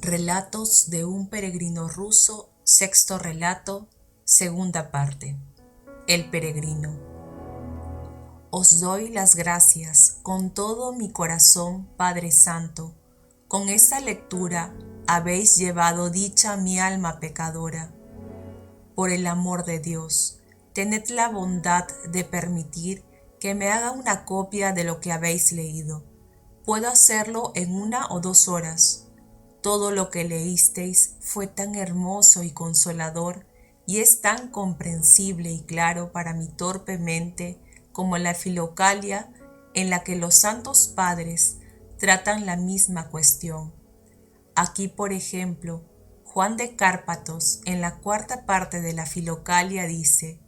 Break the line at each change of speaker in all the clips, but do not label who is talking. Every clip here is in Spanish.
Relatos de un peregrino ruso, sexto relato, segunda parte. El peregrino. Os doy las gracias con todo mi corazón, Padre Santo. Con esta lectura habéis llevado dicha a mi alma pecadora. Por el amor de Dios, tened la bondad de permitir que me haga una copia de lo que habéis leído. Puedo hacerlo en 1 o 2 horas. Todo lo que leísteis fue tan hermoso y consolador y es tan comprensible y claro para mi torpe mente como la Filocalia en la que los santos padres tratan la misma cuestión. Aquí, por ejemplo, Juan de Cárpatos en la 4ª parte de la Filocalia dice: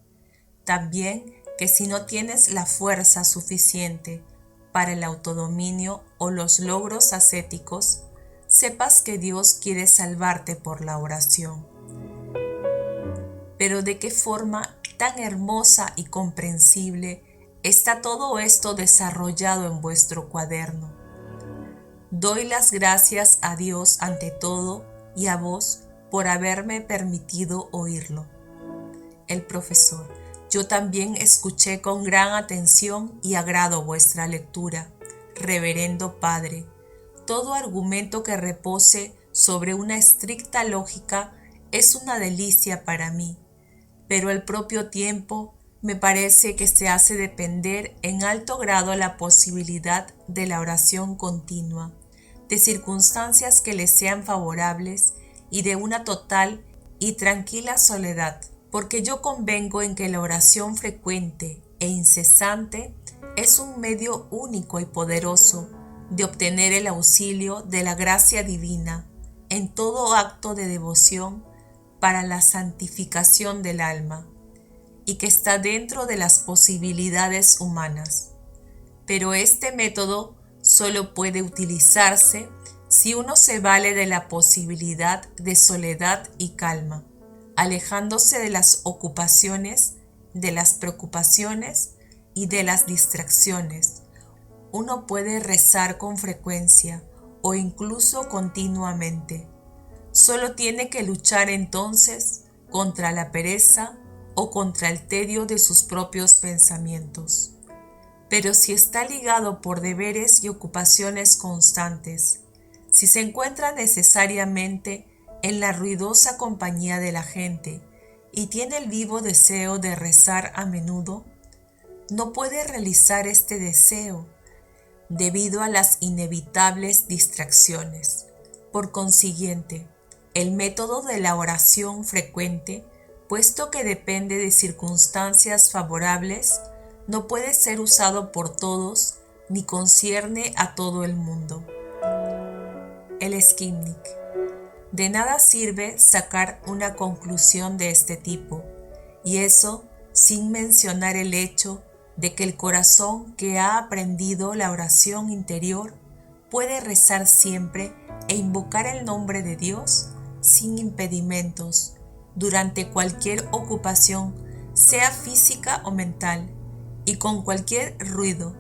también que si no tienes la fuerza suficiente para el autodominio o los logros ascéticos, sepas que Dios quiere salvarte por la oración. Pero ¿de qué forma tan hermosa y comprensible está todo esto desarrollado en vuestro cuaderno? Doy las gracias a Dios ante todo y a vos por haberme permitido oírlo. El profesor: yo también escuché con gran atención y agrado vuestra lectura, reverendo Padre. Todo argumento que repose sobre una estricta lógica es una delicia para mí, pero al propio tiempo me parece que se hace depender en alto grado la posibilidad de la oración continua, de circunstancias que le sean favorables y de una total y tranquila soledad, porque yo convengo en que la oración frecuente e incesante es un medio único y poderoso de obtener el auxilio de la gracia divina en todo acto de devoción para la santificación del alma, y que está dentro de las posibilidades humanas. Pero este método solo puede utilizarse si uno se vale de la posibilidad de soledad y calma, alejándose de las ocupaciones, de las preocupaciones y de las distracciones. Uno puede rezar con frecuencia o incluso continuamente. Solo tiene que luchar entonces contra la pereza o contra el tedio de sus propios pensamientos. Pero si está ligado por deberes y ocupaciones constantes, si se encuentra necesariamente en la ruidosa compañía de la gente y tiene el vivo deseo de rezar a menudo, no puede realizar este deseo debido a las inevitables distracciones. Por consiguiente, el método de la oración frecuente, puesto que depende de circunstancias favorables, no puede ser usado por todos ni concierne a todo el mundo. El Skimnik. De nada sirve sacar una conclusión de este tipo, y eso sin mencionar el hecho de que el corazón que ha aprendido la oración interior puede rezar siempre e invocar el nombre de Dios sin impedimentos, durante cualquier ocupación, sea física o mental, y con cualquier ruido.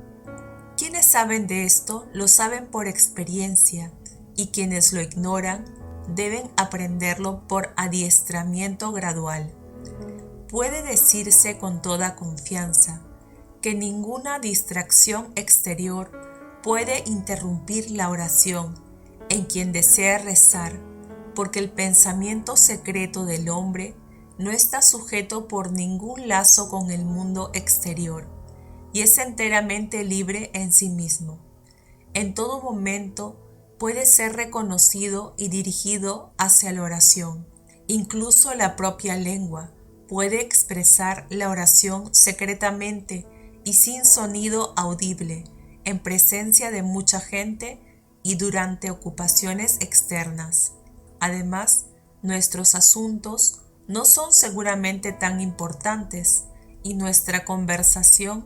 Quienes saben de esto lo saben por experiencia, y quienes lo ignoran deben aprenderlo por adiestramiento gradual. Puede decirse con toda confianza que ninguna distracción exterior puede interrumpir la oración en quien desea rezar, porque el pensamiento secreto del hombre no está sujeto por ningún lazo con el mundo exterior y es enteramente libre en sí mismo. En todo momento puede ser reconocido y dirigido hacia la oración. Incluso la propia lengua puede expresar la oración secretamente y sin sonido audible, en presencia de mucha gente y durante ocupaciones externas. Además, nuestros asuntos no son seguramente tan importantes y nuestra conversación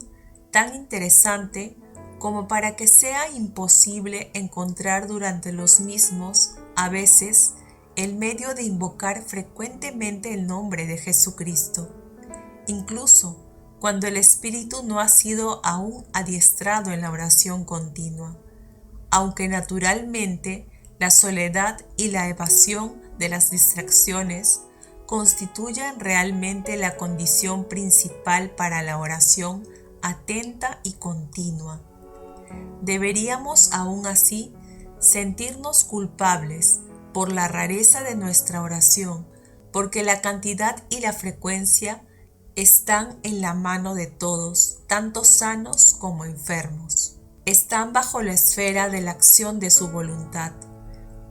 tan interesante como para que sea imposible encontrar durante los mismos, a veces, el medio de invocar frecuentemente el nombre de Jesucristo. Incluso cuando el espíritu no ha sido aún adiestrado en la oración continua, aunque naturalmente la soledad y la evasión de las distracciones constituyen realmente la condición principal para la oración atenta y continua. Deberíamos aún así sentirnos culpables por la rareza de nuestra oración, porque la cantidad y la frecuencia están en la mano de todos, tanto sanos como enfermos. Están bajo la esfera de la acción de su voluntad.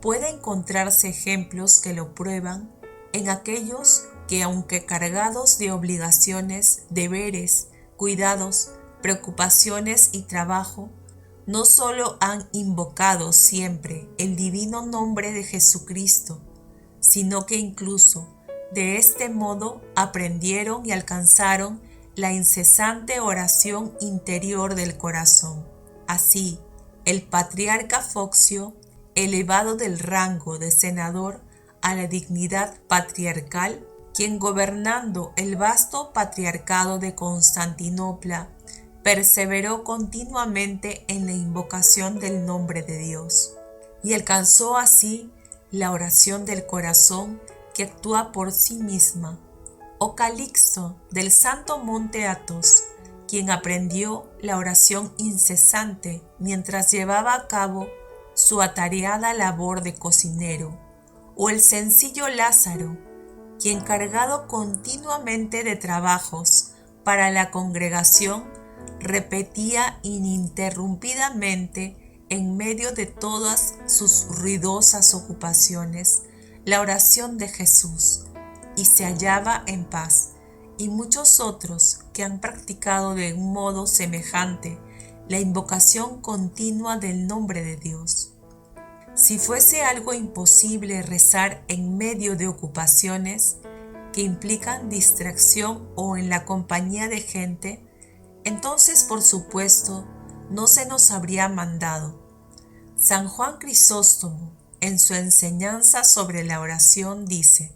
Puede encontrarse ejemplos que lo prueban en aquellos que, aunque cargados de obligaciones, deberes, cuidados, preocupaciones y trabajo, no solo han invocado siempre el divino nombre de Jesucristo, sino que incluso de este modo aprendieron y alcanzaron la incesante oración interior del corazón. Así, el patriarca Foxio, elevado del rango de senador a la dignidad patriarcal, quien gobernando el vasto patriarcado de Constantinopla, perseveró continuamente en la invocación del nombre de Dios, y alcanzó así la oración del corazón que actúa por sí misma. O Calixto del santo monte Athos, quien aprendió la oración incesante mientras llevaba a cabo su atareada labor de cocinero. O el sencillo Lázaro, quien cargado continuamente de trabajos para la congregación, repetía ininterrumpidamente en medio de todas sus ruidosas ocupaciones la oración de Jesús y se hallaba en paz, y muchos otros que han practicado de un modo semejante la invocación continua del nombre de Dios. Si fuese algo imposible rezar en medio de ocupaciones que implican distracción o en la compañía de gente, entonces por supuesto no se nos habría mandado. San Juan Crisóstomo, en su enseñanza sobre la oración, dice: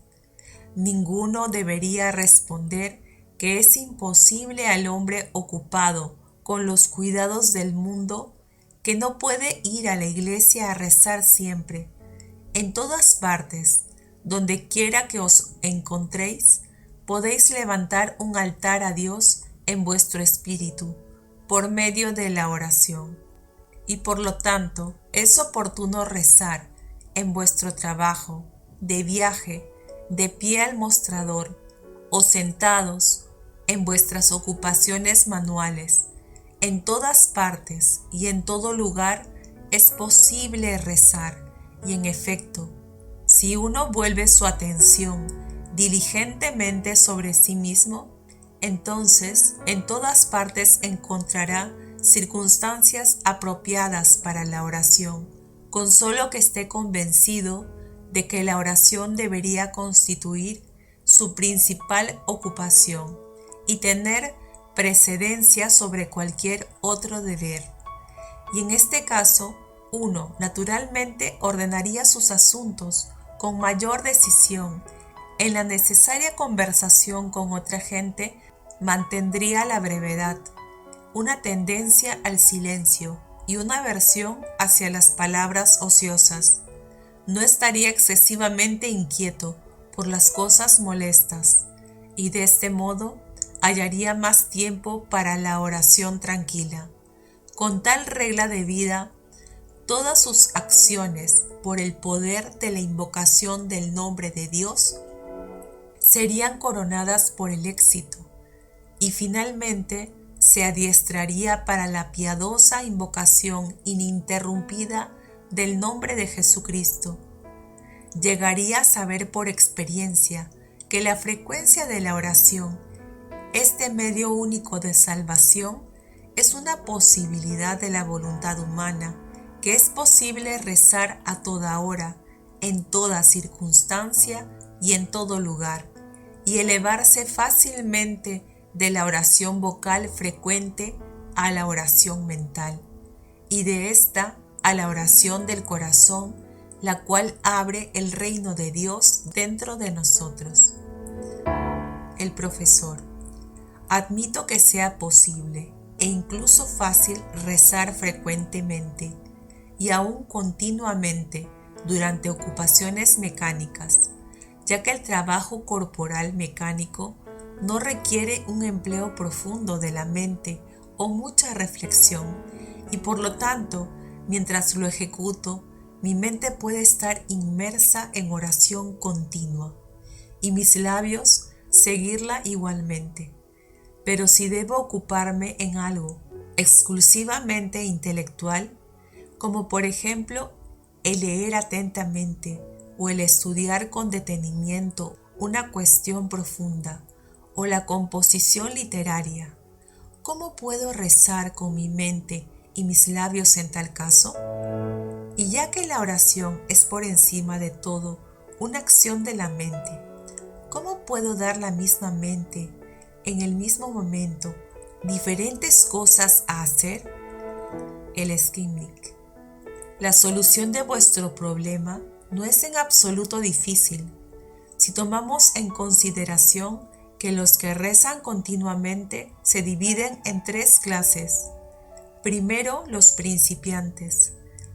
ninguno debería responder que es imposible al hombre ocupado con los cuidados del mundo, que no puede ir a la iglesia a rezar siempre. En todas partes, donde quiera que os encontréis, podéis levantar un altar a Dios en vuestro espíritu, por medio de la oración. Y por lo tanto, es oportuno rezar en vuestro trabajo, de viaje, de pie al mostrador, o sentados en vuestras ocupaciones manuales. En todas partes y en todo lugar es posible rezar, y en efecto, si uno vuelve su atención diligentemente sobre sí mismo, entonces en todas partes encontrará circunstancias apropiadas para la oración, con solo que esté convencido de que la oración debería constituir su principal ocupación y tener precedencia sobre cualquier otro deber. Y en este caso, uno naturalmente ordenaría sus asuntos con mayor decisión. En la necesaria conversación con otra gente mantendría la brevedad, una tendencia al silencio y una aversión hacia las palabras ociosas. No estaría excesivamente inquieto por las cosas molestas, y de este modo hallaría más tiempo para la oración tranquila. Con tal regla de vida, todas sus acciones, por el poder de la invocación del nombre de Dios, serían coronadas por el éxito, y finalmente se adiestraría para la piadosa invocación ininterrumpida del nombre de Jesucristo. Llegaría a saber por experiencia que la frecuencia de la oración, este medio único de salvación, es una posibilidad de la voluntad humana, que es posible rezar a toda hora, en toda circunstancia y en todo lugar, y elevarse fácilmente de la oración vocal frecuente a la oración mental, y de esta a la oración del corazón, la cual abre el reino de Dios dentro de nosotros. El profesor: admito que sea posible e incluso fácil rezar frecuentemente y aún continuamente durante ocupaciones mecánicas, ya que el trabajo corporal mecánico no requiere un empleo profundo de la mente o mucha reflexión, y por lo tanto, mientras lo ejecuto, mi mente puede estar inmersa en oración continua y mis labios seguirla igualmente. Pero si debo ocuparme en algo exclusivamente intelectual, como por ejemplo el leer atentamente o el estudiar con detenimiento una cuestión profunda o la composición literaria, ¿cómo puedo rezar con mi mente y mis labios en tal caso? Y ya que la oración es por encima de todo una acción de la mente, ¿cómo puedo dar la misma mente en el mismo momento diferentes cosas a hacer? El Skimnik. La solución de vuestro problema no es en absoluto difícil si tomamos en consideración que los que rezan continuamente se dividen en tres clases. Primero, los principiantes.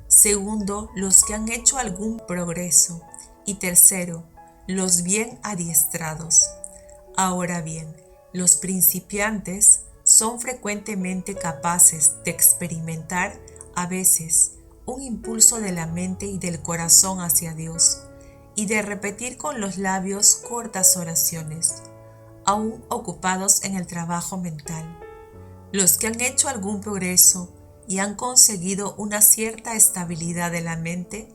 Segundo, los que han hecho algún progreso. Y tercero, los bien adiestrados. Ahora bien, los principiantes son frecuentemente capaces de experimentar a veces un impulso de la mente y del corazón hacia Dios y de repetir con los labios cortas oraciones, aún ocupados en el trabajo mental. Los que han hecho algún progreso y han conseguido una cierta estabilidad de la mente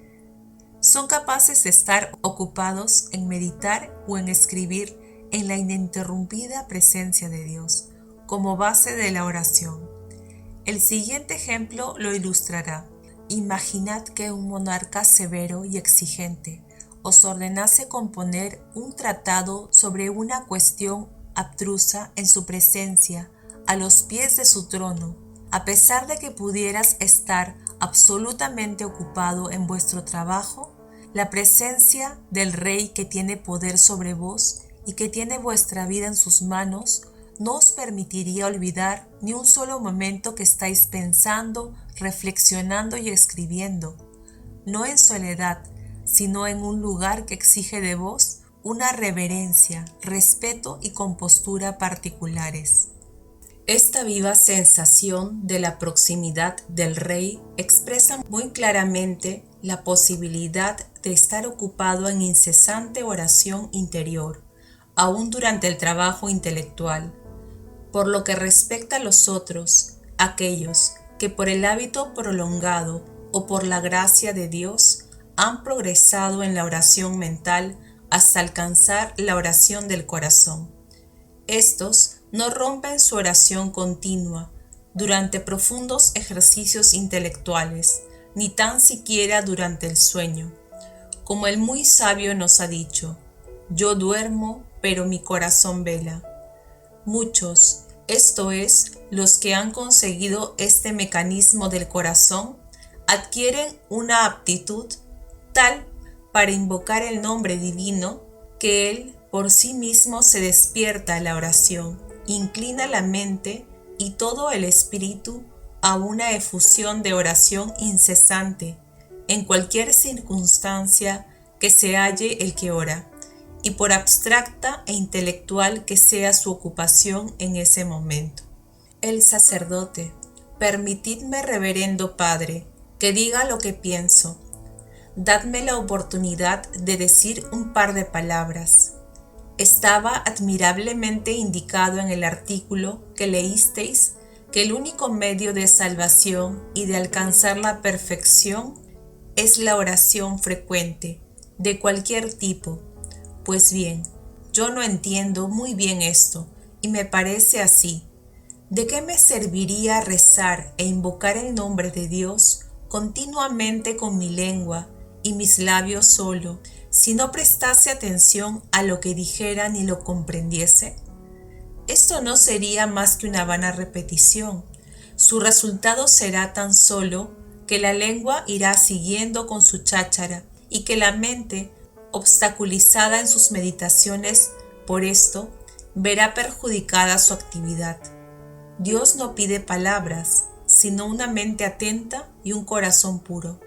son capaces de estar ocupados en meditar o en escribir en la ininterrumpida presencia de Dios como base de la oración. El siguiente ejemplo lo ilustrará. Imaginad que un monarca severo y exigente os ordenase componer un tratado sobre una cuestión abstrusa en su presencia, a los pies de su trono, a pesar de que pudieras estar absolutamente ocupado en vuestro trabajo. La presencia del Rey que tiene poder sobre vos y que tiene vuestra vida en sus manos no os permitiría olvidar ni un solo momento que estáis pensando, reflexionando y escribiendo, no en soledad, sino en un lugar que exige de vos una reverencia, respeto y compostura particulares. Esta viva sensación de la proximidad del Rey expresa muy claramente la posibilidad de estar ocupado en incesante oración interior, aún durante el trabajo intelectual. Por lo que respecta a los otros, aquellos que por el hábito prolongado o por la gracia de Dios han progresado en la oración mental hasta alcanzar la oración del corazón. Estos no rompen su oración continua durante profundos ejercicios intelectuales, ni tan siquiera durante el sueño. Como el muy sabio nos ha dicho, yo duermo, pero mi corazón vela. Muchos, esto es, los que han conseguido este mecanismo del corazón, adquieren una aptitud tal para invocar el nombre divino que él por sí mismo se despierta a la oración, inclina la mente y todo el espíritu a una efusión de oración incesante en cualquier circunstancia que se halle el que ora, y por abstracta e intelectual que sea su ocupación en ese momento. El sacerdote: permitidme, reverendo Padre, que diga lo que pienso. Dadme la oportunidad de decir un par de palabras. Estaba admirablemente indicado en el artículo que leísteis que el único medio de salvación y de alcanzar la perfección es la oración frecuente, de cualquier tipo. Pues bien, yo no entiendo muy bien esto, y me parece así. ¿De qué me serviría rezar e invocar el nombre de Dios continuamente con mi lengua y mis labios solo, si no prestase atención a lo que dijera ni lo comprendiese? Esto no sería más que una vana repetición. Su resultado será tan solo que la lengua irá siguiendo con su cháchara y que la mente, obstaculizada en sus meditaciones por esto, verá perjudicada su actividad. Dios no pide palabras, sino una mente atenta y un corazón puro.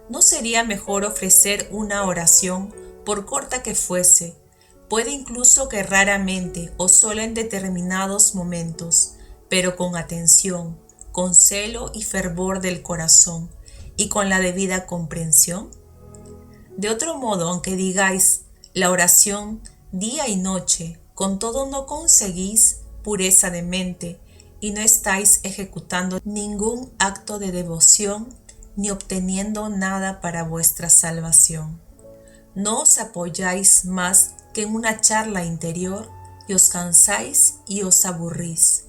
¿No sería mejor ofrecer una oración, por corta que fuese? Puede incluso que raramente o solo en determinados momentos, pero con atención, con celo y fervor del corazón y con la debida comprensión. De otro modo, aunque digáis la oración día y noche, con todo no conseguís pureza de mente y no estáis ejecutando ningún acto de devoción ni obteniendo nada para vuestra salvación. No os apoyáis más que en una charla interior y os cansáis y os aburrís.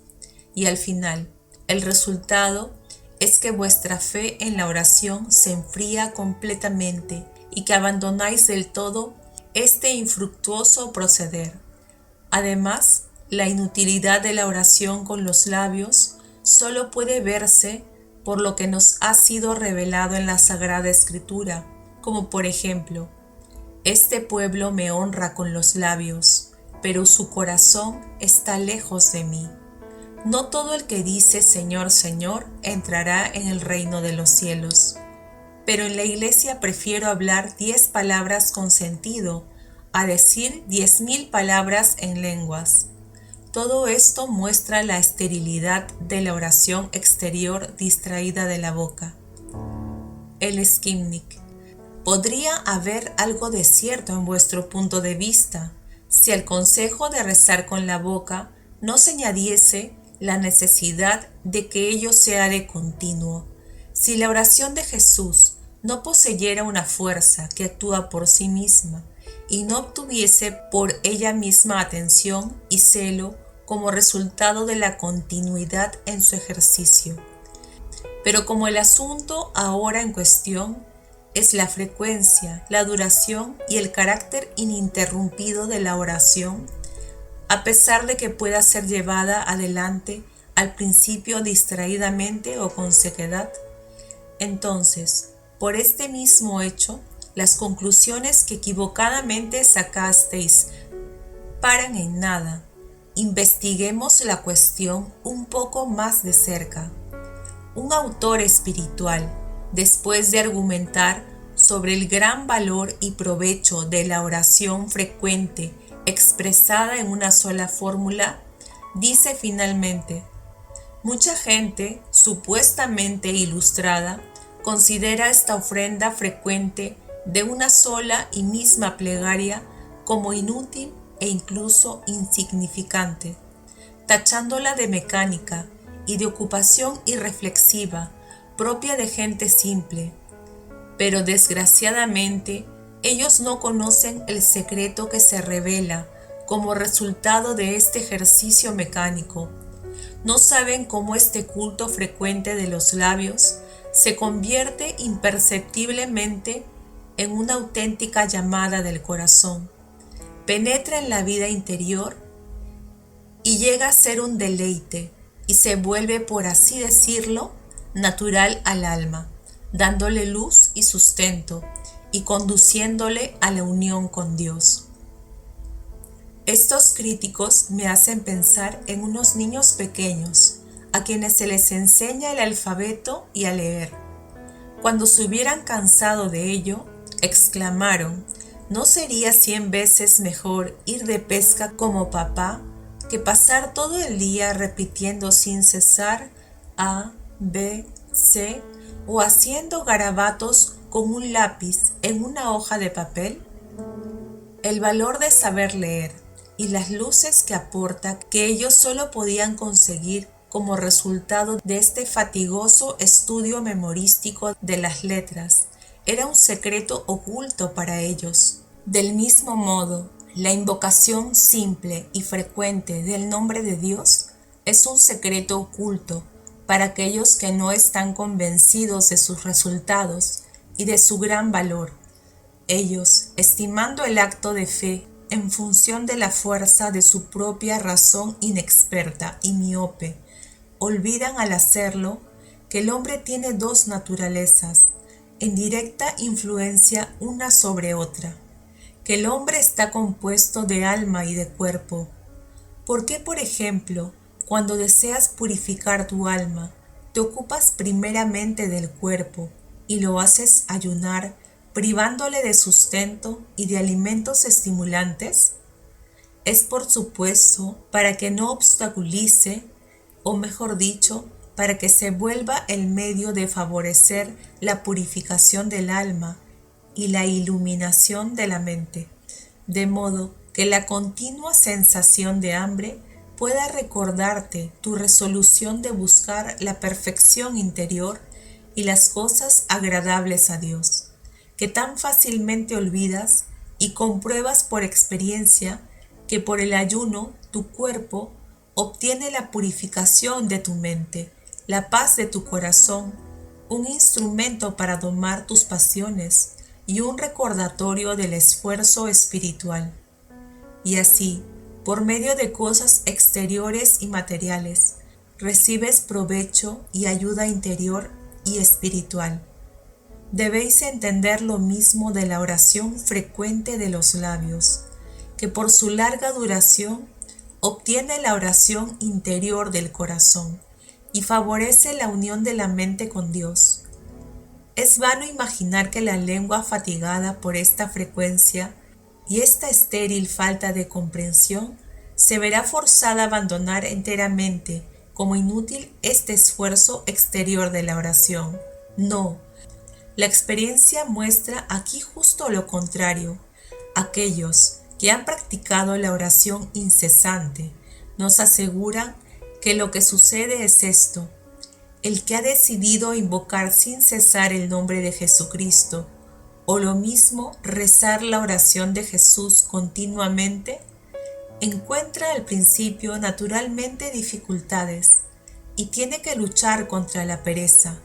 Y al final, el resultado es que vuestra fe en la oración se enfría completamente y que abandonáis del todo este infructuoso proceder. Además, la inutilidad de la oración con los labios solo puede verse por lo que nos ha sido revelado en la Sagrada Escritura, como por ejemplo, este pueblo me honra con los labios, pero su corazón está lejos de mí. No todo el que dice Señor, Señor entrará en el reino de los cielos. Pero en la iglesia prefiero hablar 10 palabras con sentido a decir 10.000 palabras en lenguas. Todo esto muestra la esterilidad de la oración exterior distraída de la boca. El Skimnik. Podría haber algo de cierto en vuestro punto de vista si al consejo de rezar con la boca no se añadiese la necesidad de que ello sea de continuo. Si la oración de Jesús no poseyera una fuerza que actúa por sí misma y no obtuviese por ella misma atención y celo como resultado de la continuidad en su ejercicio. Pero como el asunto ahora en cuestión es la frecuencia, la duración y el carácter ininterrumpido de la oración, a pesar de que pueda ser llevada adelante al principio distraídamente o con sequedad, entonces, por este mismo hecho, las conclusiones que equivocadamente sacasteis paran en nada. Investiguemos la cuestión un poco más de cerca. Un autor espiritual, después de argumentar sobre el gran valor y provecho de la oración frecuente expresada en una sola fórmula, dice finalmente: mucha gente, supuestamente ilustrada, considera esta ofrenda frecuente de una sola y misma plegaria como inútil e incluso insignificante, tachándola de mecánica y de ocupación irreflexiva propia de gente simple. Pero desgraciadamente ellos no conocen el secreto que se revela como resultado de este ejercicio mecánico. No saben cómo este culto frecuente de los labios se convierte imperceptiblemente en una auténtica llamada del corazón, penetra en la vida interior y llega a ser un deleite y se vuelve, por así decirlo, natural al alma, dándole luz y sustento y conduciéndole a la unión con Dios. Estos críticos me hacen pensar en unos niños pequeños a quienes se les enseña el alfabeto y a leer. Cuando se hubieran cansado de ello, exclamaron: ¿no sería 100 veces mejor ir de pesca como papá que pasar todo el día repitiendo sin cesar A, B, C o haciendo garabatos con un lápiz en una hoja de papel? El valor de saber leer y las luces que aporta que ellos solo podían conseguir como resultado de este fatigoso estudio memorístico de las letras era un secreto oculto para ellos. Del mismo modo, la invocación simple y frecuente del nombre de Dios es un secreto oculto para aquellos que no están convencidos de sus resultados y de su gran valor. Ellos, estimando el acto de fe en función de la fuerza de su propia razón inexperta y miope, olvidan al hacerlo que el hombre tiene dos naturalezas, en directa influencia una sobre otra, que el hombre está compuesto de alma y de cuerpo. ¿Por qué, por ejemplo, cuando deseas purificar tu alma, te ocupas primeramente del cuerpo y lo haces ayunar, privándole de sustento y de alimentos estimulantes? Es por supuesto para que no obstaculice, o mejor dicho, para que se vuelva el medio de favorecer la purificación del alma y la iluminación de la mente, de modo que la continua sensación de hambre pueda recordarte tu resolución de buscar la perfección interior y las cosas agradables a Dios, que tan fácilmente olvidas y compruebas por experiencia que por el ayuno tu cuerpo obtiene la purificación de tu mente, la paz de tu corazón, un instrumento para domar tus pasiones y un recordatorio del esfuerzo espiritual. Y así, por medio de cosas exteriores y materiales, recibes provecho y ayuda interior y espiritual. Debéis entender lo mismo de la oración frecuente de los labios, que por su larga duración obtiene la oración interior del corazón y favorece la unión de la mente con Dios. Es vano imaginar que la lengua fatigada por esta frecuencia y esta estéril falta de comprensión se verá forzada a abandonar enteramente como inútil este esfuerzo exterior de la oración. No, la experiencia muestra aquí justo lo contrario. Aquellos que han practicado la oración incesante nos aseguran que lo que sucede es esto: el que ha decidido invocar sin cesar el nombre de Jesucristo, o lo mismo rezar la oración de Jesús continuamente, encuentra al principio naturalmente dificultades y tiene que luchar contra la pereza,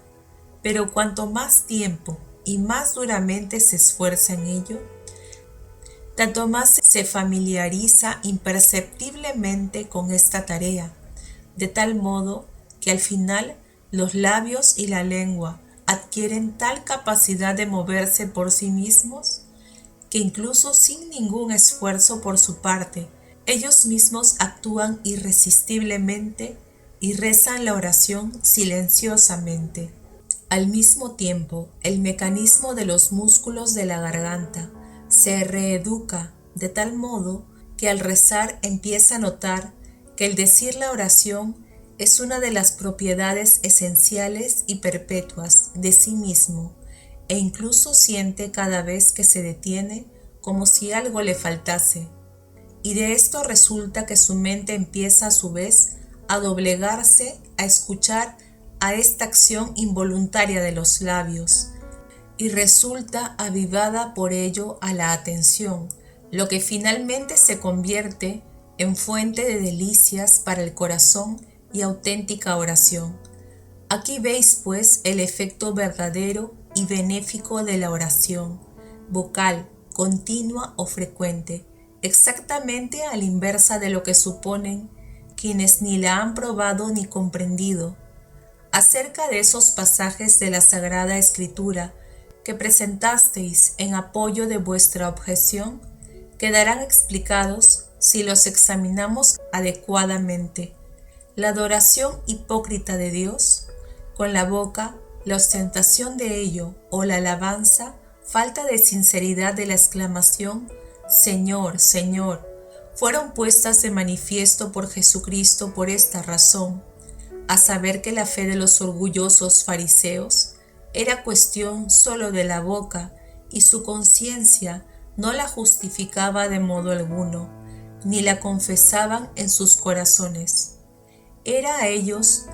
pero cuanto más tiempo y más duramente se esfuerza en ello, tanto más se familiariza imperceptiblemente con esta tarea, de tal modo que al final los labios y la lengua adquieren tal capacidad de moverse por sí mismos que incluso sin ningún esfuerzo por su parte, ellos mismos actúan irresistiblemente y rezan la oración silenciosamente. Al mismo tiempo, el mecanismo de los músculos de la garganta se reeduca de tal modo que al rezar empieza a notar que el decir la oración es una de las propiedades esenciales y perpetuas de sí mismo, e incluso siente cada vez que se detiene como si algo le faltase. Y de esto resulta que su mente empieza a su vez a doblegarse a escuchar a esta acción involuntaria de los labios, y resulta avivada por ello a la atención, lo que finalmente se convierte en fuente de delicias para el corazón y auténtica oración. Aquí veis pues el efecto verdadero y benéfico de la oración, vocal, continua o frecuente, exactamente a la inversa de lo que suponen quienes ni la han probado ni comprendido. Acerca de esos pasajes de la Sagrada Escritura que presentasteis en apoyo de vuestra objeción, quedarán explicados si los examinamos adecuadamente. La adoración hipócrita de Dios, con la boca, la ostentación de ello o la alabanza, falta de sinceridad de la exclamación Señor, Señor, fueron puestas de manifiesto por Jesucristo por esta razón, a saber que la fe de los orgullosos fariseos era cuestión solo de la boca y su conciencia no la justificaba de modo alguno, ni la confesaban en sus corazones. Era a ellos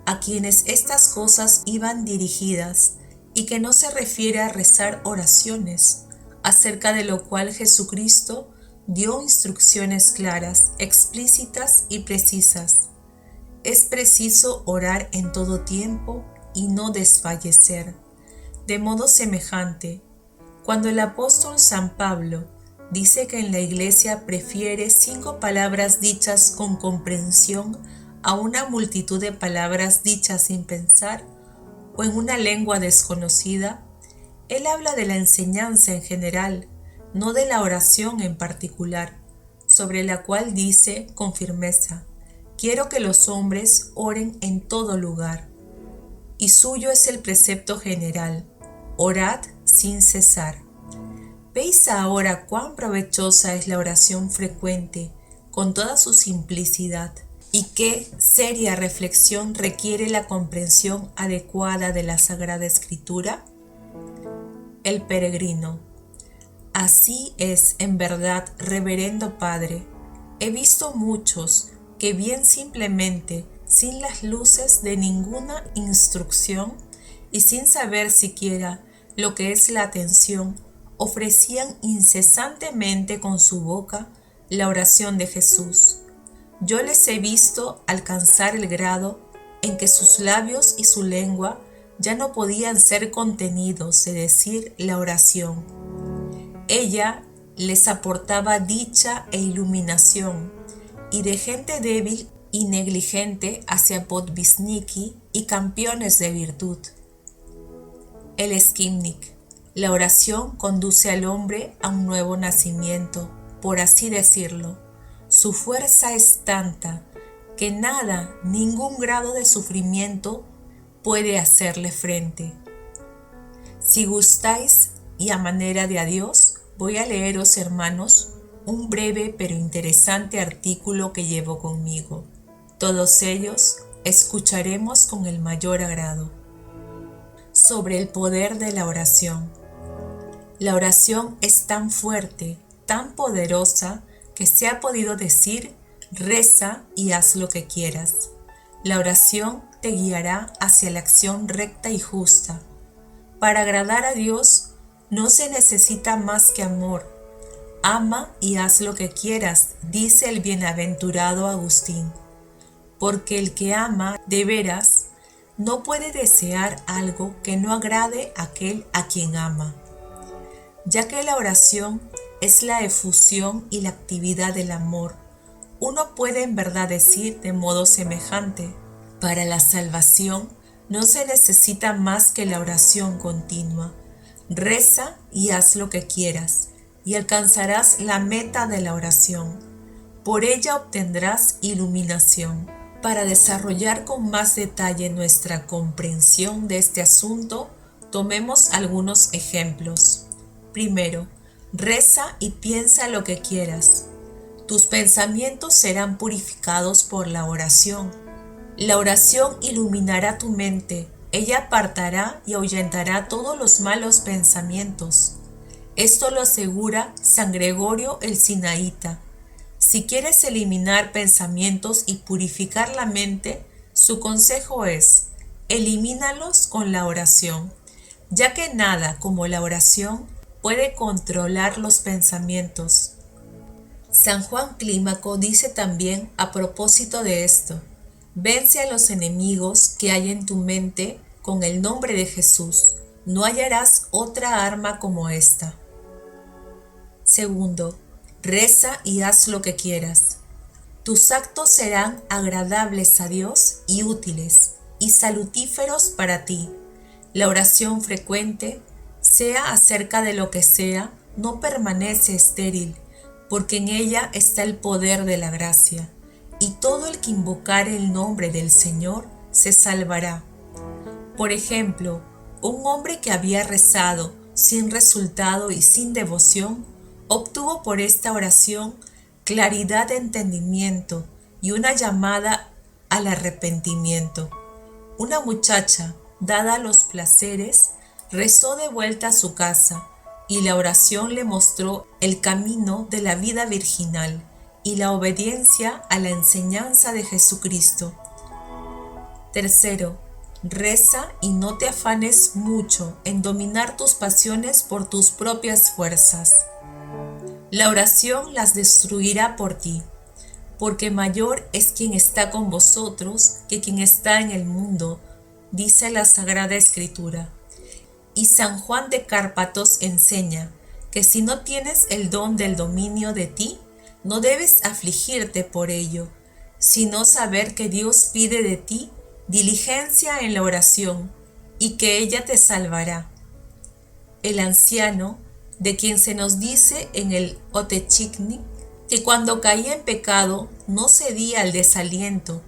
a quienes estas cosas iban dirigidas y que no se refiere a rezar oraciones, acerca de lo cual Jesucristo dio instrucciones claras, explícitas y precisas. Es preciso orar en todo tiempo y no desfallecer. De modo semejante, cuando el apóstol San Pablo dice que en la Iglesia prefiere 5 palabras dichas con comprensión a una multitud de palabras dichas sin pensar o en una lengua desconocida, él habla de la enseñanza en general, no de la oración en particular, sobre la cual dice con firmeza: quiero que los hombres oren en todo lugar. Y suyo es el precepto general, Orad sin cesar. ¿Veis ahora cuán provechosa es la oración frecuente, con toda su simplicidad, y qué seria reflexión requiere la comprensión adecuada de la Sagrada Escritura? El peregrino. Así es, en verdad, reverendo Padre. He visto muchos que bien simplemente, sin las luces de ninguna instrucción y sin saber siquiera lo que es la atención, ofrecían incesantemente con su boca la oración de Jesús. Yo les he visto alcanzar el grado en que sus labios y su lengua ya no podían ser contenidos de decir la oración. Ella les aportaba dicha e iluminación, y de gente débil y negligente hacia podvisniki y campeones de virtud. El skimnik. La oración conduce al hombre a un nuevo nacimiento, por así decirlo. Su fuerza es tanta que nada, ningún grado de sufrimiento puede hacerle frente. Si gustáis, y a manera de adiós, voy a leeros, hermanos, un breve pero interesante artículo que llevo conmigo. Todos ellos escucharemos con el mayor agrado. Sobre el poder de la oración. La oración es tan fuerte, tan poderosa, que se ha podido decir, reza y haz lo que quieras. La oración te guiará hacia la acción recta y justa. Para agradar a Dios no se necesita más que amor. Ama y haz lo que quieras, dice el bienaventurado Agustín. Porque el que ama de veras no puede desear algo que no agrade a aquel a quien ama. Ya que la oración es la efusión y la actividad del amor, uno puede en verdad decir de modo semejante: para la salvación no se necesita más que la oración continua. Reza y haz lo que quieras, y alcanzarás la meta de la oración. Por ella obtendrás iluminación. Para desarrollar con más detalle nuestra comprensión de este asunto, tomemos algunos ejemplos. Primero, reza y piensa lo que quieras. Tus pensamientos serán purificados por la oración. La oración iluminará tu mente. Ella apartará y ahuyentará todos los malos pensamientos. Esto lo asegura San Gregorio el Sinaíta. Si quieres eliminar pensamientos y purificar la mente, su consejo es: elimínalos con la oración, ya que nada como la oración puede controlar los pensamientos. San Juan Clímaco dice también a propósito de esto: vence a los enemigos que hay en tu mente con el nombre de Jesús. No hallarás otra arma como esta. Segundo, reza y haz lo que quieras. Tus actos serán agradables a Dios y útiles y salutíferos para ti. La oración frecuente, sea acerca de lo que sea, no permanece estéril, porque en ella está el poder de la gracia, y todo el que invocare el nombre del Señor se salvará. Por ejemplo, un hombre que había rezado sin resultado y sin devoción, obtuvo por esta oración claridad de entendimiento y una llamada al arrepentimiento. Una muchacha, dada a los placeres, rezó de vuelta a su casa, y la oración le mostró el camino de la vida virginal y la obediencia a la enseñanza de Jesucristo. Tercero, reza y no te afanes mucho en dominar tus pasiones por tus propias fuerzas. La oración las destruirá por ti, porque mayor es quien está con vosotros que quien está en el mundo, dice la Sagrada Escritura. Y San Juan de Cárpatos enseña que si no tienes el don del dominio de ti, no debes afligirte por ello, sino saber que Dios pide de ti diligencia en la oración y que ella te salvará. El anciano, de quien se nos dice en el Otechiknik que cuando caía en pecado no cedía al desaliento,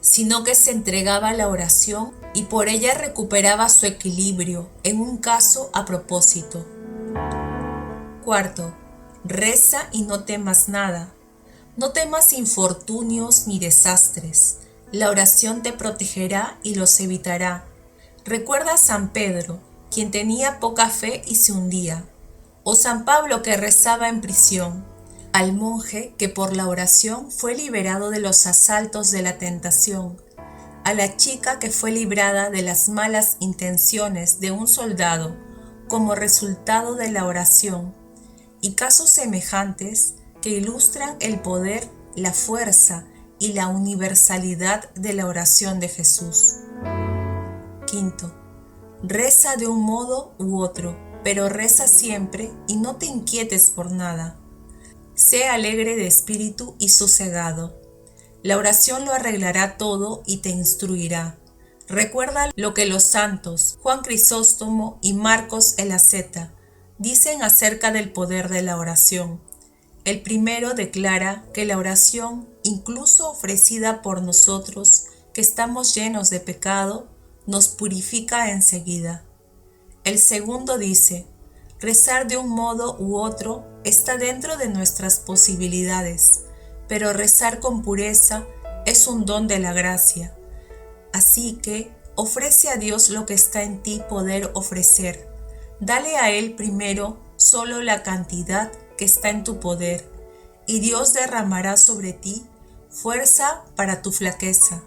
sino que se entregaba a la oración y por ella recuperaba su equilibrio en un caso a propósito. Cuarto, reza y no temas nada. No temas infortunios ni desastres. La oración te protegerá y los evitará. Recuerda a San Pedro, quien tenía poca fe y se hundía, o San Pablo que rezaba en prisión, al monje que por la oración fue liberado de los asaltos de la tentación, a la chica que fue librada de las malas intenciones de un soldado como resultado de la oración, y casos semejantes que ilustran el poder, la fuerza y la universalidad de la oración de Jesús. Quinto, reza de un modo u otro, pero reza siempre y no te inquietes por nada. Sé alegre de espíritu y sosegado. La oración lo arreglará todo y te instruirá. Recuerda lo que los santos Juan Crisóstomo y Marcos el Asceta dicen acerca del poder de la oración. El primero declara que la oración, incluso ofrecida por nosotros, que estamos llenos de pecado, nos purifica enseguida. El segundo dice, rezar de un modo u otro está dentro de nuestras posibilidades, pero rezar con pureza es un don de la gracia. Así que ofrece a Dios lo que está en ti poder ofrecer. Dale a Él primero solo la cantidad que está en tu poder, y Dios derramará sobre ti fuerza para tu flaqueza.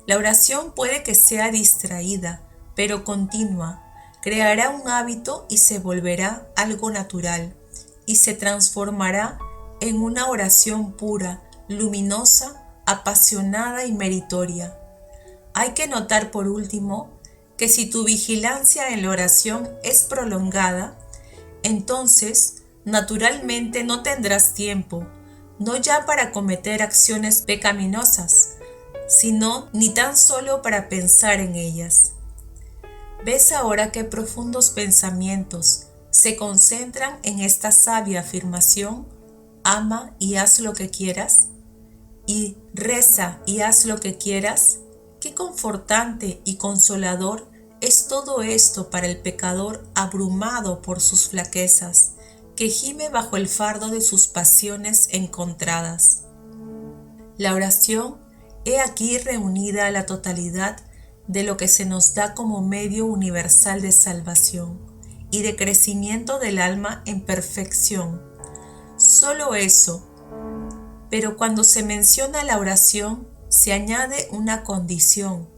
La oración puede que sea distraída, pero continua. Creará un hábito y se volverá algo natural, y se transformará en una oración pura, luminosa, apasionada y meritoria. Hay que notar por último que si tu vigilancia en la oración es prolongada, entonces naturalmente no tendrás tiempo, no ya para cometer acciones pecaminosas, sino ni tan solo para pensar en ellas. ¿Ves ahora qué profundos pensamientos se concentran en esta sabia afirmación? Ama y haz lo que quieras. Y reza y haz lo que quieras. Qué confortante y consolador es todo esto para el pecador abrumado por sus flaquezas, que gime bajo el fardo de sus pasiones encontradas. La oración, he aquí reunida a la totalidad de lo que se nos da como medio universal de salvación y de crecimiento del alma en perfección. Solo eso. Pero cuando se menciona la oración, se añade una condición.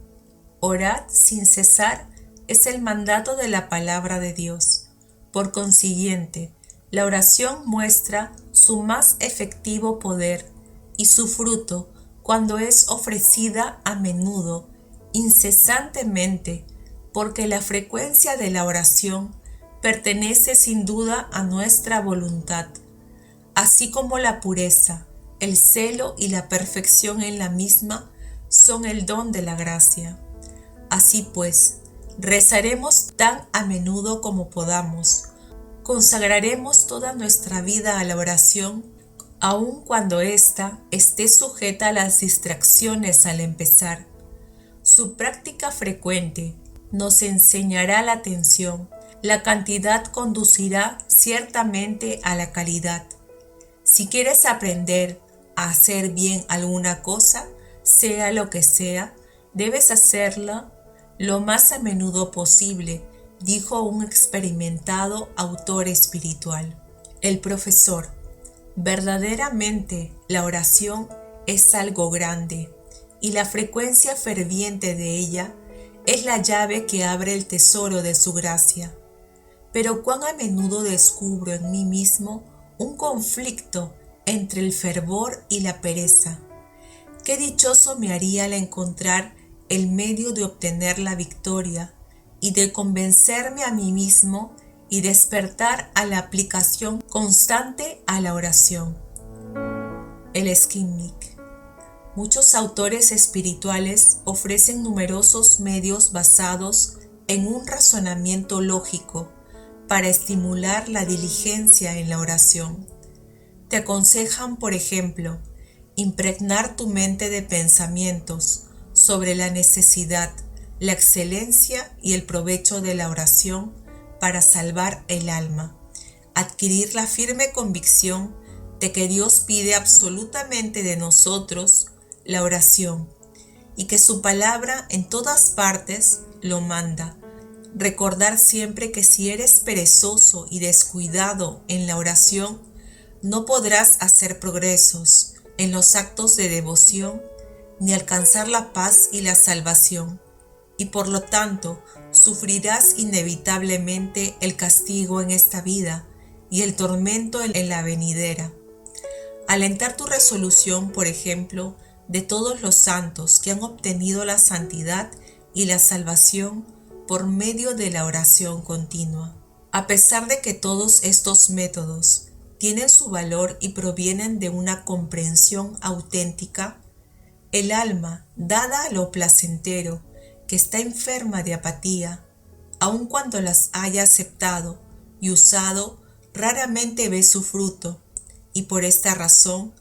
Orad sin cesar es el mandato de la palabra de Dios. Por consiguiente, la oración muestra su más efectivo poder y su fruto cuando es ofrecida a menudo, incesantemente, porque la frecuencia de la oración pertenece sin duda a nuestra voluntad, así como la pureza, el celo y la perfección en la misma son el don de la gracia. Así pues, rezaremos tan a menudo como podamos, consagraremos toda nuestra vida a la oración, aun cuando ésta esté sujeta a las distracciones al empezar. Su práctica frecuente nos enseñará la atención. La cantidad conducirá ciertamente a la calidad. Si quieres aprender a hacer bien alguna cosa, sea lo que sea, debes hacerla lo más a menudo posible, dijo un experimentado autor espiritual. El profesor: verdaderamente la oración es algo grande, y la frecuencia ferviente de ella es la llave que abre el tesoro de su gracia. Pero cuán a menudo descubro en mí mismo un conflicto entre el fervor y la pereza. Qué dichoso me haría al encontrar el medio de obtener la victoria y de convencerme a mí mismo y despertar a la aplicación constante a la oración. El Skimnik. Muchos autores espirituales ofrecen numerosos medios basados en un razonamiento lógico para estimular la diligencia en la oración. Te aconsejan, por ejemplo, impregnar tu mente de pensamientos sobre la necesidad, la excelencia y el provecho de la oración para salvar el alma. Adquirir la firme convicción de que Dios pide absolutamente de nosotros la oración y que su palabra en todas partes lo manda. Recordar siempre que si eres perezoso y descuidado en la oración, no podrás hacer progresos en los actos de devoción ni alcanzar la paz y la salvación, y por lo tanto sufrirás inevitablemente el castigo en esta vida y el tormento en la venidera. Alentar tu resolución, por ejemplo, de todos los santos que han obtenido la santidad y la salvación por medio de la oración continua. A pesar de que todos estos métodos tienen su valor y provienen de una comprensión auténtica, el alma, dada a lo placentero, que está enferma de apatía, aun cuando las haya aceptado y usado, raramente ve su fruto, y por esta razón,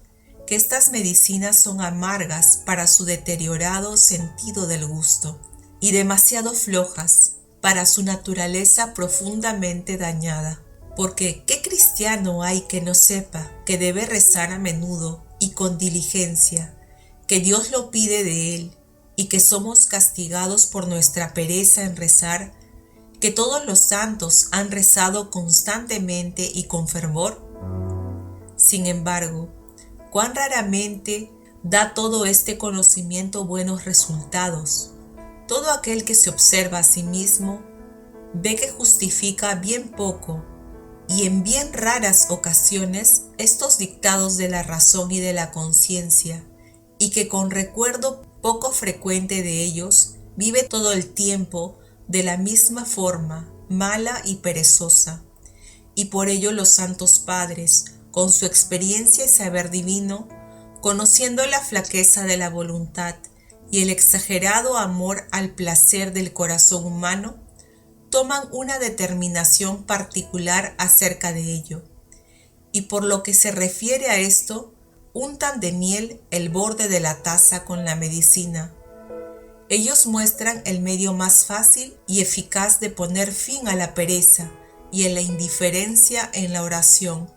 que estas medicinas son amargas para su deteriorado sentido del gusto, y demasiado flojas para su naturaleza profundamente dañada. Porque ¿qué cristiano hay que no sepa que debe rezar a menudo y con diligencia, que Dios lo pide de él, y que somos castigados por nuestra pereza en rezar, que todos los santos han rezado constantemente y con fervor? Sin embargo, cuán raramente da todo este conocimiento buenos resultados. Todo aquel que se observa a sí mismo ve que justifica bien poco y en bien raras ocasiones estos dictados de la razón y de la conciencia, y que con recuerdo poco frecuente de ellos vive todo el tiempo de la misma forma, mala y perezosa. Y por ello los santos padres, con su experiencia y saber divino, conociendo la flaqueza de la voluntad y el exagerado amor al placer del corazón humano, toman una determinación particular acerca de ello, y por lo que se refiere a esto, untan de miel el borde de la taza con la medicina. Ellos muestran el medio más fácil y eficaz de poner fin a la pereza y a la indiferencia en la oración,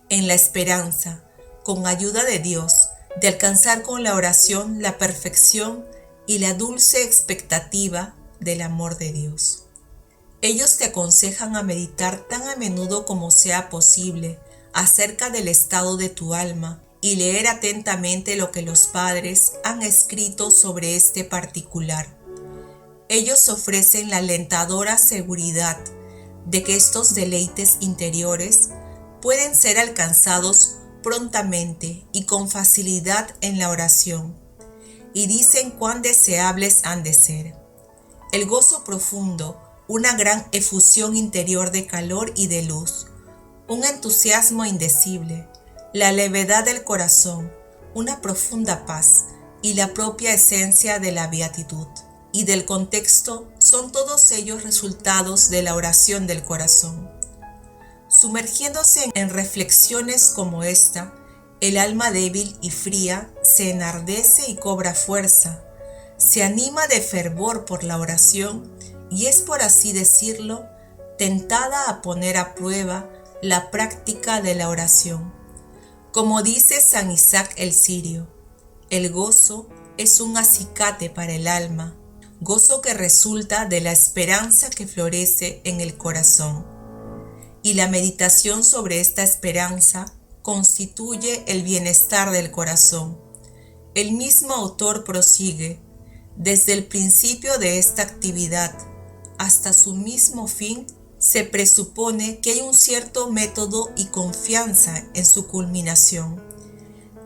en la esperanza, con ayuda de Dios, de alcanzar con la oración la perfección y la dulce expectativa del amor de Dios. Ellos te aconsejan a meditar tan a menudo como sea posible acerca del estado de tu alma y leer atentamente lo que los padres han escrito sobre este particular. Ellos ofrecen la alentadora seguridad de que estos deleites interiores pueden ser alcanzados prontamente y con facilidad en la oración, y dicen cuán deseables han de ser. El gozo profundo, una gran efusión interior de calor y de luz, un entusiasmo indecible, la levedad del corazón, una profunda paz y la propia esencia de la beatitud y del contexto son todos ellos resultados de la oración del corazón. Sumergiéndose en reflexiones como esta, el alma débil y fría se enardece y cobra fuerza, se anima de fervor por la oración y es, por así decirlo, tentada a poner a prueba la práctica de la oración. Como dice San Isaac el Sirio, el gozo es un acicate para el alma, gozo que resulta de la esperanza que florece en el corazón. Y la meditación sobre esta esperanza constituye el bienestar del corazón. El mismo autor prosigue, desde el principio de esta actividad hasta su mismo fin, se presupone que hay un cierto método y confianza en su culminación,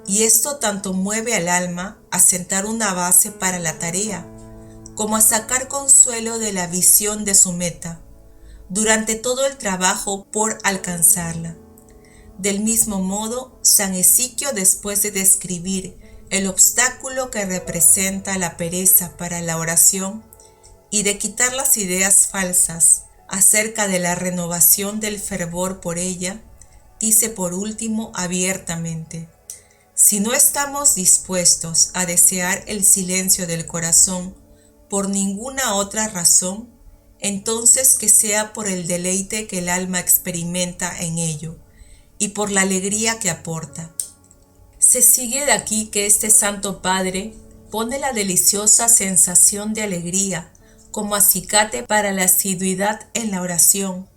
y esto tanto mueve al alma a sentar una base para la tarea, como a sacar consuelo de la visión de su meta, durante todo el trabajo por alcanzarla. Del mismo modo, San Ezequiel, después de describir el obstáculo que representa la pereza para la oración y de quitar las ideas falsas acerca de la renovación del fervor por ella, dice por último abiertamente: Si no estamos dispuestos a desear el silencio del corazón por ninguna otra razón, entonces que sea por el deleite que el alma experimenta en ello y por la alegría que aporta. Se sigue de aquí que este Santo Padre pone la deliciosa sensación de alegría como acicate para la asiduidad en la oración,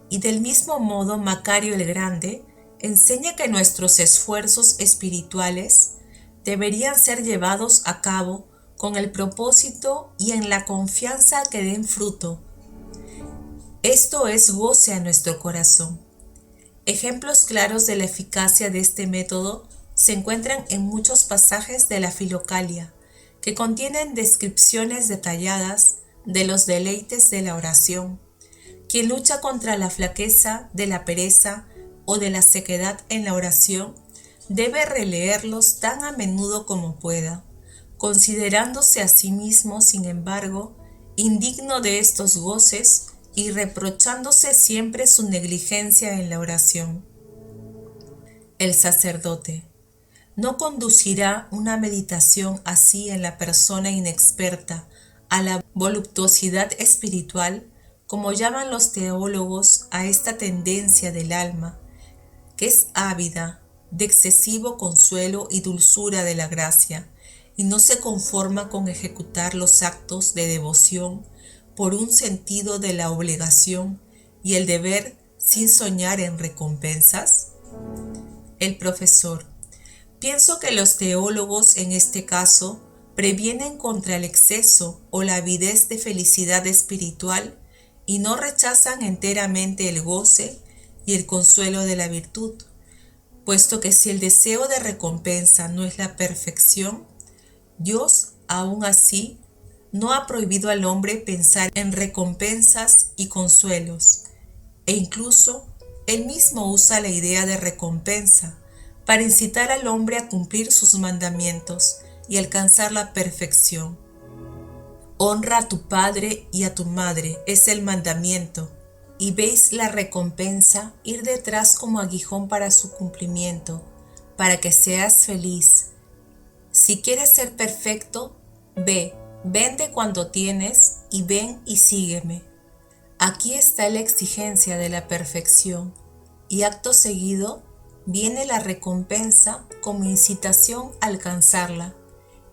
y del mismo modo Macario el Grande enseña que nuestros esfuerzos espirituales deberían ser llevados a cabo con el propósito y en la confianza que den fruto. Esto es goce a nuestro corazón. Ejemplos claros de la eficacia de este método se encuentran en muchos pasajes de la Filocalia, que contienen descripciones detalladas de los deleites de la oración. Quien lucha contra la flaqueza de la pereza o de la sequedad en la oración debe releerlos tan a menudo como pueda, considerándose a sí mismo, sin embargo, indigno de estos goces y reprochándose siempre su negligencia en la oración. El sacerdote no conducirá una meditación así en la persona inexperta a la voluptuosidad espiritual, como llaman los teólogos a esta tendencia del alma, que es ávida de excesivo consuelo y dulzura de la gracia, y no se conforma con ejecutar los actos de devoción por un sentido de la obligación y el deber sin soñar en recompensas. El profesor: pienso que los teólogos en este caso previenen contra el exceso o la avidez de felicidad espiritual y no rechazan enteramente el goce y el consuelo de la virtud, puesto que si el deseo de recompensa no es la perfección, Dios aún así no ha prohibido al hombre pensar en recompensas y consuelos, e incluso él mismo usa la idea de recompensa para incitar al hombre a cumplir sus mandamientos y alcanzar la perfección. Honra a tu padre y a tu madre es el mandamiento, y veis la recompensa ir detrás como aguijón para su cumplimiento, para que seas feliz. Si quieres ser perfecto, vende cuanto tienes y ven y sígueme. Aquí está la exigencia de la perfección, y acto seguido viene la recompensa como incitación a alcanzarla,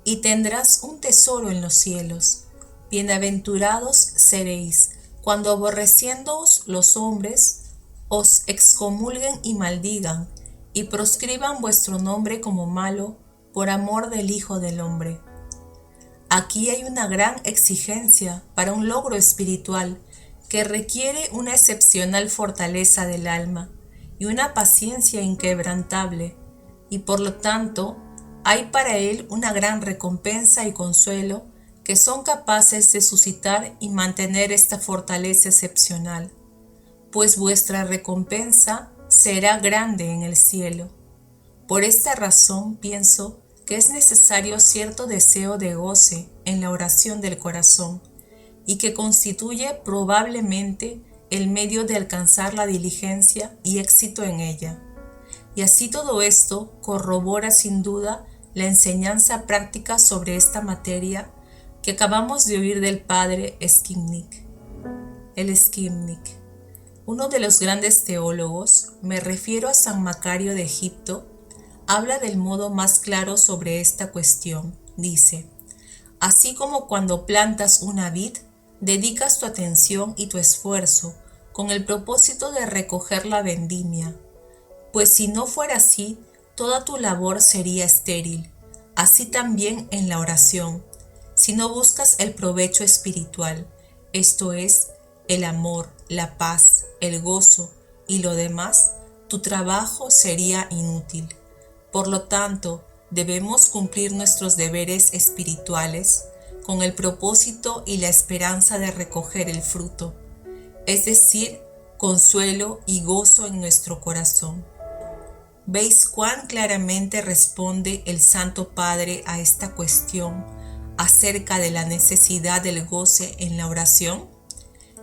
y tendrás un tesoro en los cielos. Bienaventurados seréis cuando, aborreciéndoos los hombres, os excomulguen y maldigan, y proscriban vuestro nombre como malo por amor del Hijo del Hombre. Aquí hay una gran exigencia para un logro espiritual que requiere una excepcional fortaleza del alma y una paciencia inquebrantable, y por lo tanto hay para él una gran recompensa y consuelo que son capaces de suscitar y mantener esta fortaleza excepcional, pues vuestra recompensa será grande en el cielo. Por esta razón pienso que es necesario cierto deseo de goce en la oración del corazón, y que constituye probablemente el medio de alcanzar la diligencia y éxito en ella. Y así todo esto corrobora sin duda la enseñanza práctica sobre esta materia que acabamos de oír del padre Skibnik. El Skibnik, uno de los grandes teólogos, me refiero a San Macario de Egipto, habla del modo más claro sobre esta cuestión. Dice: así como cuando plantas una vid, dedicas tu atención y tu esfuerzo con el propósito de recoger la vendimia, pues si no fuera así, toda tu labor sería estéril. Así también en la oración, si no buscas el provecho espiritual, esto es, el amor, la paz, el gozo y lo demás, tu trabajo sería inútil. Por lo tanto, debemos cumplir nuestros deberes espirituales con el propósito y la esperanza de recoger el fruto, es decir, consuelo y gozo en nuestro corazón. ¿Veis cuán claramente responde el Santo Padre a esta cuestión acerca de la necesidad del goce en la oración?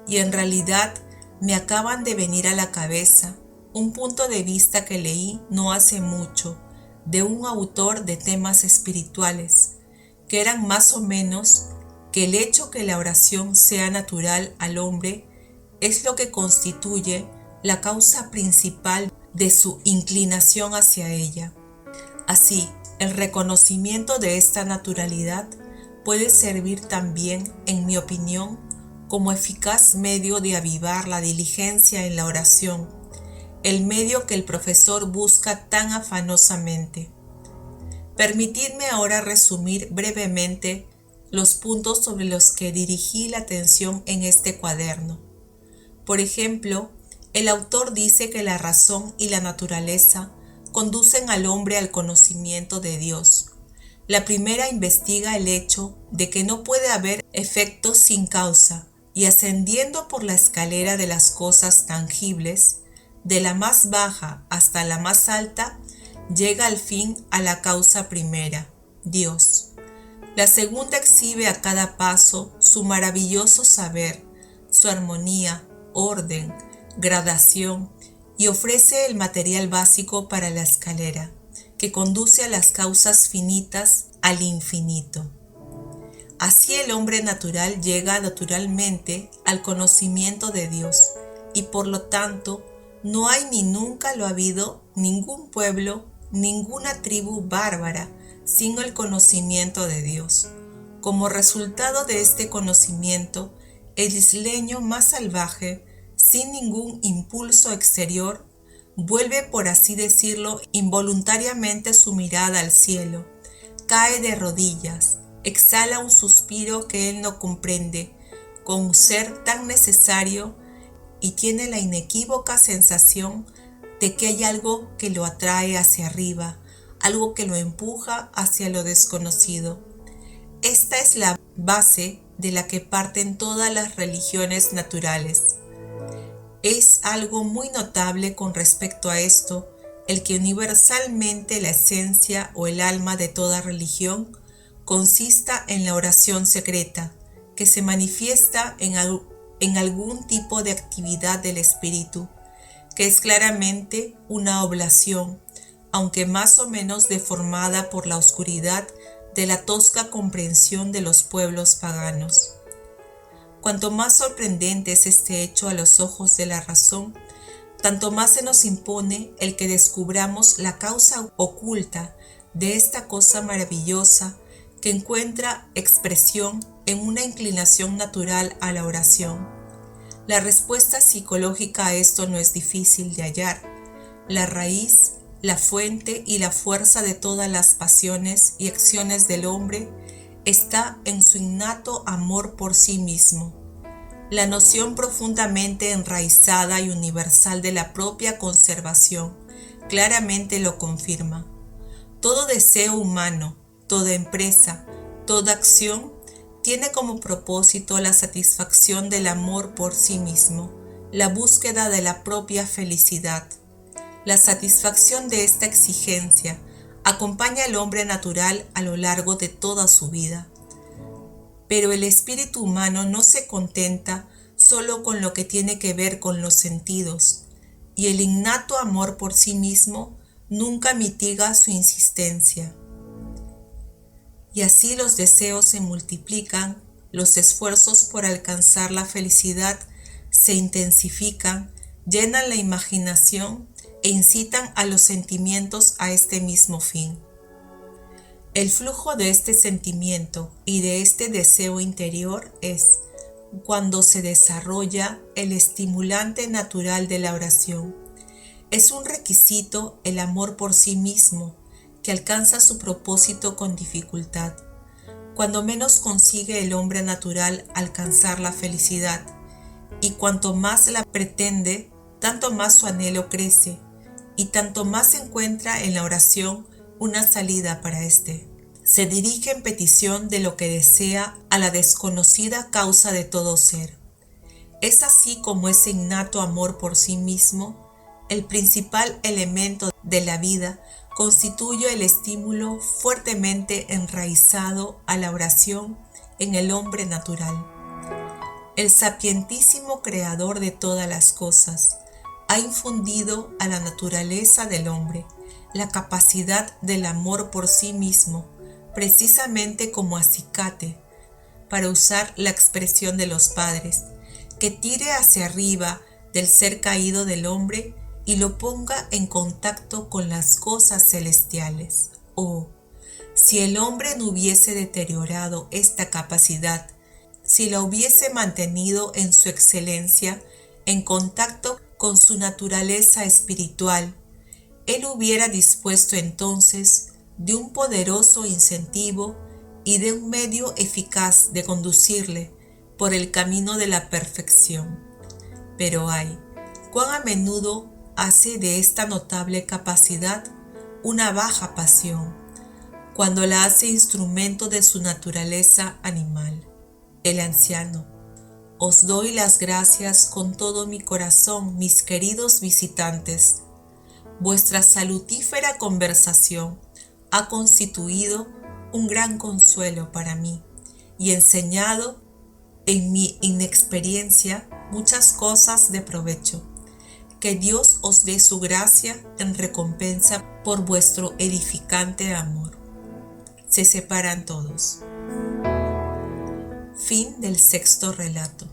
Y en realidad me acaban de venir a la cabeza un punto de vista que leí no hace mucho de un autor de temas espirituales, que eran más o menos que el hecho que la oración sea natural al hombre es lo que constituye la causa principal de su inclinación hacia ella. Así, el reconocimiento de esta naturalidad puede servir también, en mi opinión, como eficaz medio de avivar la diligencia en la oración, el medio que el profesor busca tan afanosamente. Permitidme ahora resumir brevemente los puntos sobre los que dirigí la atención en este cuaderno. Por ejemplo, el autor dice que la razón y la naturaleza conducen al hombre al conocimiento de Dios. La primera investiga el hecho de que no puede haber efectos sin causa, y ascendiendo por la escalera de las cosas tangibles, de la más baja hasta la más alta, llega al fin a la causa primera, Dios. La segunda exhibe a cada paso su maravilloso saber, su armonía, orden, gradación, y ofrece el material básico para la escalera, que conduce a las causas finitas al infinito. Así el hombre natural llega naturalmente al conocimiento de Dios, y por lo tanto no hay ni nunca lo ha habido ningún pueblo, ninguna tribu bárbara sin el conocimiento de Dios. Como resultado de este conocimiento, el isleño más salvaje, sin ningún impulso exterior, vuelve, por así decirlo, involuntariamente su mirada al cielo, cae de rodillas, exhala un suspiro que él no comprende, con un ser tan necesario, y tiene la inequívoca sensación de que hay algo que lo atrae hacia arriba, algo que lo empuja hacia lo desconocido. Esta es la base de la que parten todas las religiones naturales. Es algo muy notable con respecto a esto, el que universalmente la esencia o el alma de toda religión consista en la oración secreta, que se manifiesta en algún tipo de actividad del espíritu, que es claramente una oblación, aunque más o menos deformada por la oscuridad de la tosca comprensión de los pueblos paganos. Cuanto más sorprendente es este hecho a los ojos de la razón, tanto más se nos impone el que descubramos la causa oculta de esta cosa maravillosa que encuentra expresión en una inclinación natural a la oración. La respuesta psicológica a esto no es difícil de hallar. La raíz, la fuente y la fuerza de todas las pasiones y acciones del hombre está en su innato amor por sí mismo. La noción profundamente enraizada y universal de la propia conservación claramente lo confirma. Todo deseo humano, toda empresa, toda acción tiene como propósito la satisfacción del amor por sí mismo, la búsqueda de la propia felicidad. La satisfacción de esta exigencia acompaña al hombre natural a lo largo de toda su vida. Pero el espíritu humano no se contenta solo con lo que tiene que ver con los sentidos, y el innato amor por sí mismo nunca mitiga su insistencia. Y así los deseos se multiplican, los esfuerzos por alcanzar la felicidad se intensifican, llenan la imaginación e incitan a los sentimientos a este mismo fin. El flujo de este sentimiento y de este deseo interior es cuando se desarrolla el estimulante natural de la oración. Es un requisito el amor por sí mismo, que alcanza su propósito con dificultad. Cuando menos consigue el hombre natural alcanzar la felicidad, y cuanto más la pretende, tanto más su anhelo crece, y tanto más se encuentra en la oración una salida para éste. Se dirige en petición de lo que desea a la desconocida causa de todo ser. Es así como ese innato amor por sí mismo, el principal elemento de la vida, constituye el estímulo fuertemente enraizado a la oración en el hombre natural. El sapientísimo creador de todas las cosas ha infundido a la naturaleza del hombre la capacidad del amor por sí mismo, precisamente como acicate, para usar la expresión de los padres, que tire hacia arriba del ser caído del hombre y lo ponga en contacto con las cosas celestiales. Oh, si el hombre no hubiese deteriorado esta capacidad, si la hubiese mantenido en su excelencia, en contacto con su naturaleza espiritual, él hubiera dispuesto entonces de un poderoso incentivo y de un medio eficaz de conducirle por el camino de la perfección. Pero ay, cuán a menudo hace de esta notable capacidad una baja pasión, cuando la hace instrumento de su naturaleza animal. El anciano: os doy las gracias con todo mi corazón, mis queridos visitantes. Vuestra salutífera conversación ha constituido un gran consuelo para mí y enseñado en mi inexperiencia muchas cosas de provecho. Que Dios os dé su gracia en recompensa por vuestro edificante amor. Se separan todos. Fin del sexto relato.